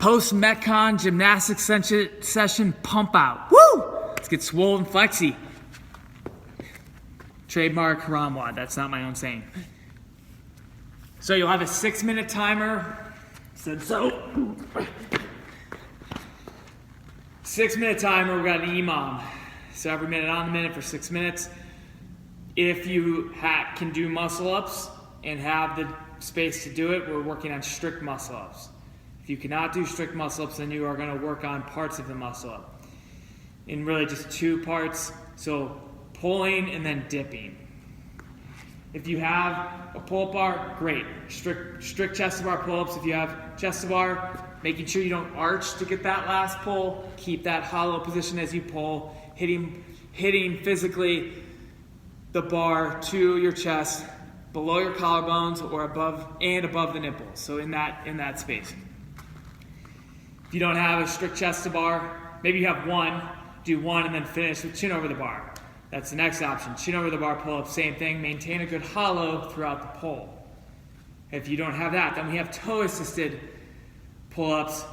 Post-Metcon gymnastic session pump out. Woo! Let's get swole and flexy. Trademark Ramwad, that's not my own saying. So you'll have a 6-minute timer. Said so. 6-minute timer, we've got an EMOM. So every minute on the minute for 6 minutes. If you can do muscle ups and have the space to do it, we're working on strict muscle ups. If you cannot do strict muscle ups, then you are going to work on parts of the muscle up. In really just 2 parts, so pulling and then dipping. If you have a pull-up bar, great. Strict chest to bar pull-ups. If you have chest to bar, making sure you don't arch to get that last pull. Keep that hollow position as you pull, hitting physically the bar to your chest, below your collarbones or above the nipples. So in that space. If you don't have a strict chest to bar, maybe you have one, do one and then finish with chin over the bar. That's the next option. Chin over the bar pull-up, same thing. Maintain a good hollow throughout the pull. If you don't have that, then we have toe-assisted pull-ups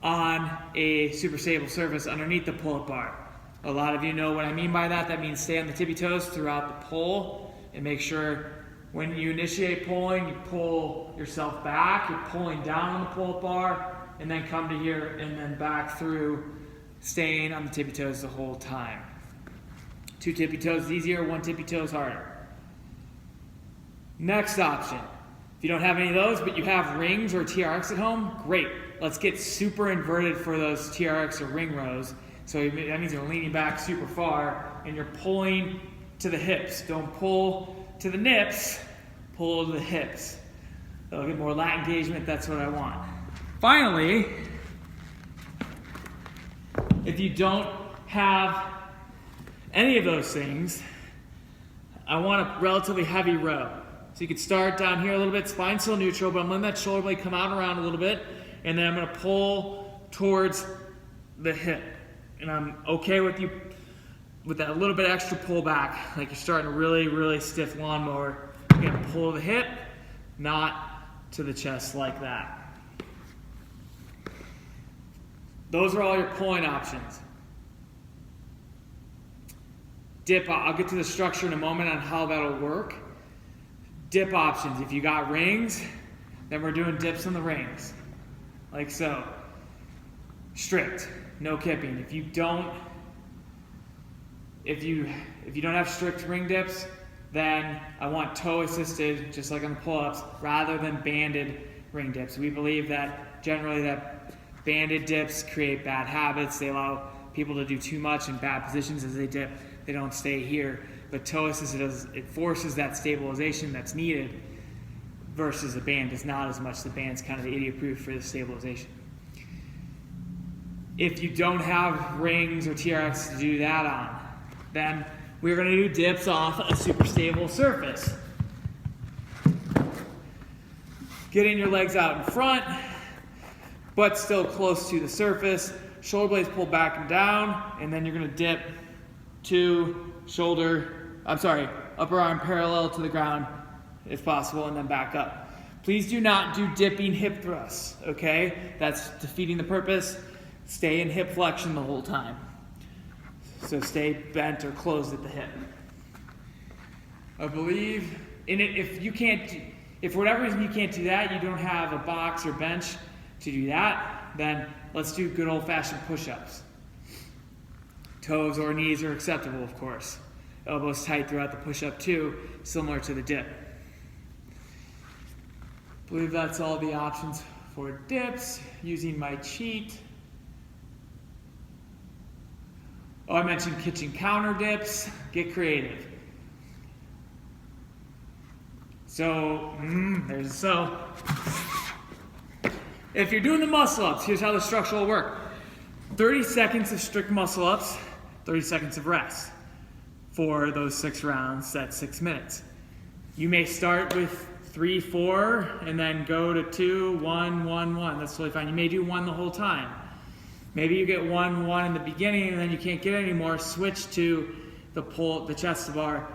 on a super stable surface underneath the pull-up bar. A lot of you know what I mean by that. That means stay on the tippy toes throughout the pull and make sure when you initiate pulling, you pull yourself back. You're pulling down on the pull-up bar and then come to here and then back through, staying on the tippy toes the whole time. 2 tippy toes is easier, 1 tippy toe is harder. Next option, if you don't have any of those, but you have rings or TRX at home, great. Let's get super inverted for those TRX or ring rows. So that means you're leaning back super far and you're pulling to the hips. Don't pull to the nips, pull to the hips. That'll get more lat engagement, that's what I want. Finally, if you don't have any of those things, I want a relatively heavy row. So you could start down here a little bit, spine still neutral, but I'm letting that shoulder blade come out and around a little bit, and then I'm going to pull towards the hip. And I'm okay with that little bit extra pull back, like you're starting a really, really stiff lawnmower. You're going to pull the hip, not to the chest like that. Those are all your pulling options. Dip, I'll get to the structure in a moment on how that'll work. Dip options, if you got rings, then we're doing dips on the rings. Like so. Strict, no kipping. If you don't have strict ring dips, then I want toe assisted, just like on the pull-ups, rather than banded ring dips. We believe that generally that banded dips create bad habits. They allow people to do too much in bad positions as they dip. They don't stay here. But toe assisted, it forces that stabilization that's needed versus a band does not as much. The band's kind of idiot-proof for the stabilization. If you don't have rings or TRX to do that on, then we're going to do dips off a super stable surface. Getting your legs out in front, but still close to the surface. Shoulder blades pull back and down, and then you're going to dip to upper arm parallel to the ground if possible, and then back up. Please do not do dipping hip thrusts, okay? That's defeating the purpose. Stay in hip flexion the whole time. So stay bent or closed at the hip. I believe in it, if for whatever reason you can't do that, you don't have a box or bench to do that, then let's do good old-fashioned push-ups. Toes or knees are acceptable, of course. Elbows tight throughout the push-up too, similar to the dip. I believe that's all the options for dips, using my cheat. Oh, I mentioned kitchen counter dips. Get creative. So, if you're doing the muscle ups, here's how the structure will work. 30 seconds of strict muscle ups, 30 seconds of rest for those 6 rounds, that's 6 minutes. You may start with 3, 4, and then go to 2, 1, 1, 1. That's totally fine. You may do 1 the whole time. Maybe you get 1, 1 in the beginning, and then you can't get any more. Switch to the chest to bar,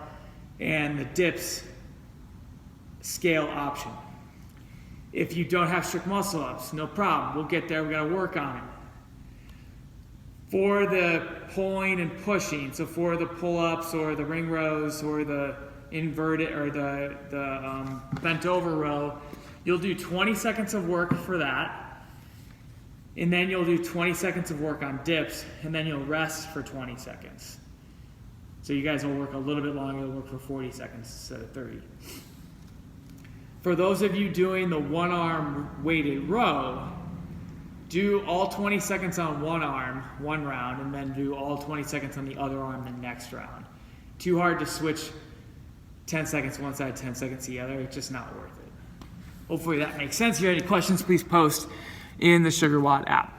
and the dips scale option. If you don't have strict muscle ups, no problem. We'll get there. We got to work on it. For the pulling and pushing, so for the pull-ups or the ring rows or the inverted or the bent over row, you'll do 20 seconds of work for that. And then you'll do 20 seconds of work on dips, and then you'll rest for 20 seconds. So you guys will work a little bit longer. You'll work for 40 seconds instead of 30. For those of you doing the one arm weighted row, do all 20 seconds on one arm, one round, and then do all 20 seconds on the other arm the next round. Too hard to switch 10 seconds one side, 10 seconds the other. It's just not worth it. Hopefully that makes sense. If you have any questions, please post in the Sugar Watt app.